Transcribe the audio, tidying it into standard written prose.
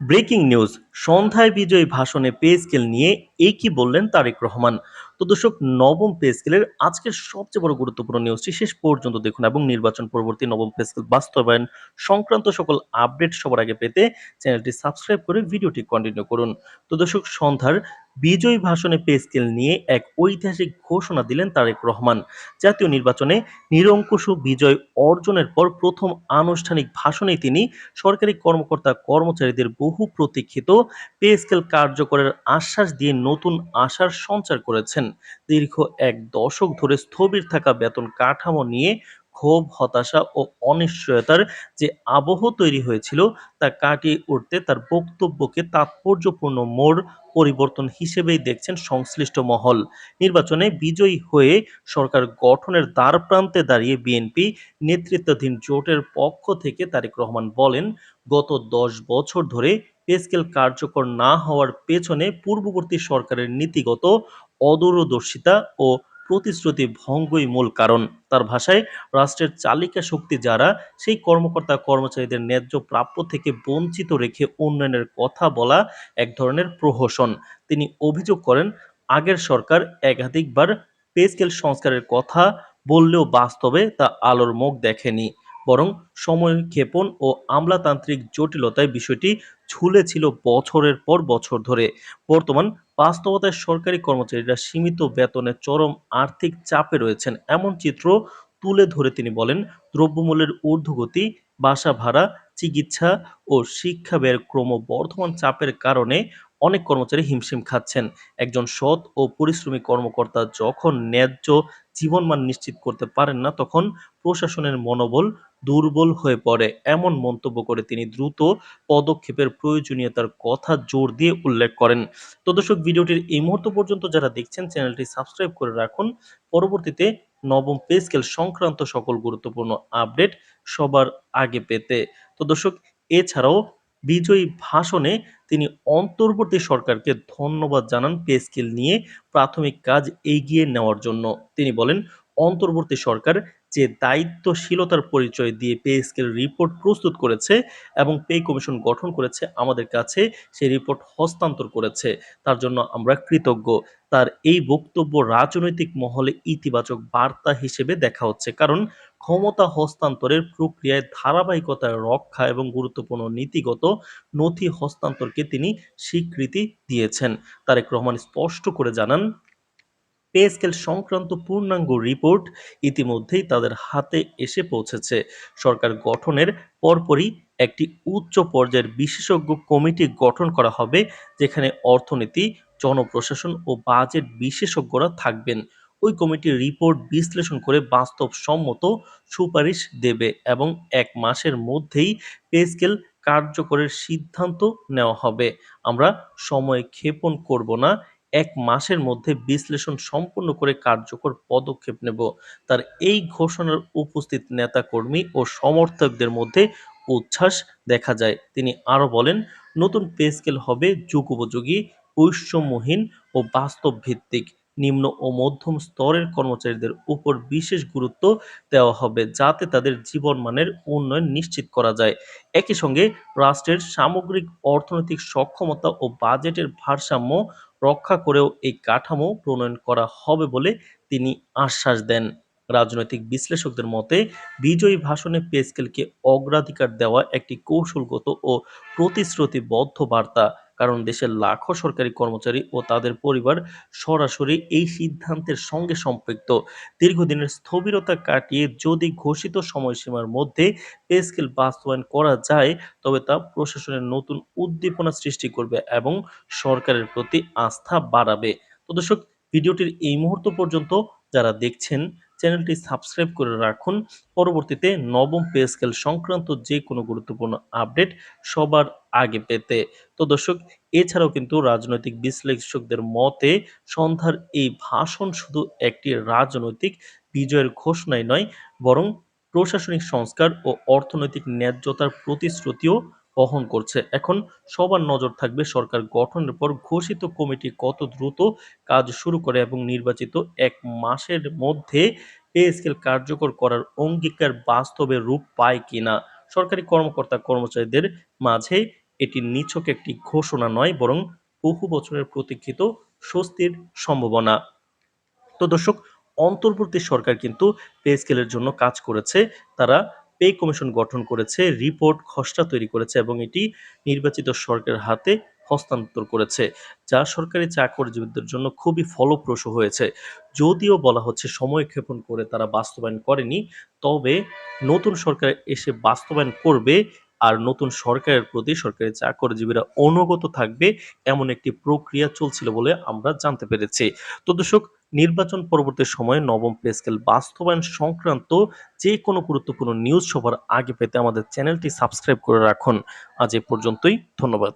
Breaking news সন্ধ্যায় বিজয়ী ভাষণে পে স্কেল নিয়ে কি বললেন তারেক রহমান। তো দর্শক, নবম পে স্কেলের আজকের সবচেয়ে বড় গুরুত্বপূর্ণ নিউজটি শেষ পর্যন্ত দেখুন এবং নির্বাচন পরবর্তী নবম পে স্কেল বাস্তবায়ন সংক্রান্ত সকল আপডেট সবার আগে পেতে চ্যানেলটি সাবস্ক্রাইব করে ভিডিওটি কন্টিনিউ করুন। তো দর্শক, সন্ধ্যার বিজয়ী ভাষণে পে স্কেল নিয়ে এক ঐতিহাসিক ঘোষণা দিলেন তারেক রহমান। জাতীয় নির্বাচনে নিরঙ্কুশ বিজয় অর্জনের পর প্রথম আনুষ্ঠানিক ভাষণে তিনি সরকারি কর্মকর্তা কর্মচারীদের বহু প্রতীক্ষিত পে স্কেল কার্যকরের আশ্বাস দিয়ে নতুন আশার সঞ্চার করেছেন। দীর্ঘ এক দশক ধরে স্থবির থাকা বেতন কাঠামো নিয়ে ক্ষোভ, হতাশা ও অনিশ্চয়তার যে আবহ তৈরি হয়েছিল তা কাটিয়ে উঠতে তার বক্তব্যকে তাৎপর্যপূর্ণ মোড় পরিবর্তন হিসেবেই দেখছেন সংশ্লিষ্ট মহল। নির্বাচনে বিজয়ী হয়ে সরকার গঠনের দ্বারপ্রান্তে দাঁড়িয়ে বিএনপি নেতৃত্বাধীন জোটের পক্ষ থেকে তারেক রহমান বলেন, গত 10 বছর ধরে পে স্কেল কার্যকর না হওয়ার পেছনে পূর্ববর্তী সরকারের নীতিগত অদূরদর্শিতা ও প্রতিশ্রুতি ভঙ্গই মূল কারণ। তার ভাষায়, রাষ্ট্রের চালিকা শক্তি যারা সেই কর্মকর্তা কর্মচারীদের ন্যায্য প্রাপ্য থেকে বঞ্চিত রেখে উন্নয়নের কথা বলা এক ধরনের প্রহসন। তিনি অভিযোগ করেন, আগের সরকার একাধিকবার পে স্কেল সংস্কারের কথা বললেও বাস্তবে তা আলোর মুখ দেখেনি, বরং সময়ক্ষেপণ ও আমলাতান্ত্রিক জটিলতায় বিষয়টি ঝুলেছিল বছরের পর বছর ধরে। বর্তমান বাস্তবতায় সরকারি কর্মচারীরা সীমিত বেতনে চরম আর্থিক চাপে রয়েছেন এমন চিত্র তুলে ধরে তিনি বলেন, দ্রব্যমূল্যের ঊর্ধ্বগতি, বাসা ভাড়া, চিকিৎসা ও শিক্ষা ব্যয়ের ক্রমবর্ধমান চাপের কারণে অনেক কর্মচারী হিমশিম খাচ্ছেন। একজন সৎ ও পরিশ্রমী কর্মকর্তা যখন ন্যায্য জীবনমান নিশ্চিত করতে পারেন না, তখন প্রশাসনের মনোবল দুর্বল হয়ে পড়ে। এমন মন্তব্য করে তিনি দ্রুত পদক্ষেপের প্রয়োজনীয়তার কথা জোর দিয়ে উল্লেখ করেন। তো দর্শক, ভিডিওটির এই মুহূর্ত পর্যন্ত যারা দেখছেন চ্যানেলটি সাবস্ক্রাইব করে রাখুন পরবর্তীতে নবম পে স্কেল সংক্রান্ত সকল গুরুত্বপূর্ণ আপডেট সবার আগে পেতে। তো দর্শক, এছাড়াও বিজয়ী ভাষণে তিনি অন্তর্বর্তী সরকারকে ধন্যবাদ জানান পে স্কেল নিয়ে প্রাথমিক কাজ এগিয়ে নেওয়ার জন্য। তিনি বলেন, অন্তর্বর্তী সরকার যে দায়িত্বশীলতার পরিচয় দিয়ে পে স্কেল রিপোর্ট প্রস্তুত করেছে এবং পে কমিশন গঠন করেছে, আমাদের কাছে সেই রিপোর্ট হস্তান্তর করেছে, তার জন্য আমরা কৃতজ্ঞ। তার এই বক্তব্য রাজনৈতিক মহলে ইতিবাচক বার্তা হিসেবে দেখা হচ্ছে, কারণ ক্ষমতা হস্তান্তরের প্রক্রিয়ায় ধারাবাহিকতা রক্ষা এবং গুরুত্বপূর্ণ নীতিগত নথি হস্তান্তরকে তিনি স্বীকৃতি দিয়েছেন। তারেক রহমান স্পষ্ট করে জানান, পে স্কেল সংক্রান্ত পূর্ণাঙ্গ রিপোর্ট ইতিমধ্যেই তাদের হাতে এসে পৌঁছেছে। সরকার গঠনের পরপরই একটি উচ্চ পর্যায়ের বিশেষজ্ঞ কমিটি গঠন করা হবে, যেখানে অর্থনীতি, জনপ্রশাসন ও বাজেট বিশেষজ্ঞরা থাকবেন। ওই কমিটি রিপোর্ট বিশ্লেষণ করে বাস্তবসম্মত সুপারিশ দেবে এবং 1 মাসের মধ্যেই পে স্কেল কার্যকরের সিদ্ধান্ত নেওয়া হবে। আমরা সময় ক্ষেপণ করব না, 1 মাসের মধ্যে বিশ্লেষণ সম্পূর্ণ করে কার্যকর পদক্ষেপ নেব। তার এই ঘোষণার উপস্থিত নেতাকর্মী ও সমর্থকদের মধ্যে উচ্ছ্বাস দেখা যায়। তিনি আরো বলেন, নতুন পে স্কেল হবে যুগোপযোগী, বৈষম্যহীন ও বাস্তব ভিত্তিক। নিম্ন ও মধ্যম স্তরের কর্মচারীদের উপর বিশেষ গুরুত্ব দেওয়া হবে, যাতে তাদের জীবনমানের উন্নয়ন নিশ্চিত করা যায়। একই সঙ্গে রাষ্ট্রের সামগ্রিক অর্থনৈতিক সক্ষমতা ও বাজেটের ভারসাম্য রক্ষা করেও এই কাঠামো প্রণয়ন করা হবে বলে তিনি আশ্বাস দেন। রাজনৈতিক বিশ্লেষকদের মতে, বিজয়ী ভাষণে পে স্কেলকে অগ্রাধিকার দেওয়া একটি কৌশলগত ও প্রতিশ্রুতিবদ্ধ বার্তা, কারণ দেশের লাখো সরকারি কর্মচারী ও তাদের পরিবার সরাসরি এই সিদ্ধান্তের সঙ্গে সম্পৃক্ত। দীর্ঘদিনের স্থবিরতা কাটিয়ে যদি ঘোষিত সময়সীমার মধ্যে পে স্কেল বাস্তবায়ন করা যায়, তবে তা প্রশাসনের নতুন উদ্দীপনা সৃষ্টি করবে এবং সরকারের প্রতি আস্থা বাড়াবে। তো দর্শক, ভিডিওটির এই মুহূর্ত পর্যন্ত যারা দেখছেন চ্যানেলটি সাবস্ক্রাইব করে রাখুন পরবর্তীতে নবম পে স্কেল সংক্রান্ত যে কোনো গুরুত্বপূর্ণ আপডেট সবার আগে পেতে। তো দর্শক, এছাড়াও কিন্তু রাজনৈতিক বিশ্লেষকদের মতে সন্ধ্যার এই ভাষণ শুধু একটি রাজনৈতিক বিজয়ের ঘোষণাই নয়, বরং প্রশাসনিক সংস্কার ও অর্থনৈতিক ন্যায্যতার প্রতিশ্রুতিও বহন করছে। এখন সবার নজর থাকবে সরকার গঠনের পর ঘোষিত কমিটি কত দ্রুত কাজ শুরু করে এবং নির্বাচিত 1 মাসের মধ্যে পে স্কেল কার্যকর করার অঙ্গীকার বাস্তবে রূপ পায় কিনা। সরকারি কর্মকর্তা কর্মচারীদের মাঝে এটি নিছক একটি ঘোষণা নয়, বরং বহু বছরের প্রতীক্ষিত স্বস্তির সম্ভাবনা। তো দর্শক, অন্তর্বর্তী সরকার কিন্তু পে স্কেলের জন্য কাজ করেছে। তারা পে কমিশন গঠন করেছে, রিপোর্ট খসড়া তৈরি করেছে এবং এটি নির্বাচিত সরকারের হাতে হস্তান্তর করেছে, যা সরকারি চাকরিজীবীদের জন্য খুবই ফলপ্রসূ হয়েছে। যদিও বলা হচ্ছে সময়ক্ষেপণ করে তারা বাস্তবায়ন করেনি, তবে নতুন সরকার এসে বাস্তবায়ন করবে। আর নতুন সরকারের প্রতি সরকারি চাকরিজীবীরা অনুগত থাকবে, এমন একটি প্রক্রিয়া চলছিল বলে আমরা জানতে পেরেছি। তো দর্শক, নির্বাচন পরবর্তী সময়ে নবম পে স্কেল বাস্তবায়ন সংক্রান্ত যে কোনো গুরুত্বপূর্ণ নিউজ সবার আগে পেতে আমাদের চ্যানেলটি সাবস্ক্রাইব করে রাখুন। আজ এ পর্যন্তই, ধন্যবাদ।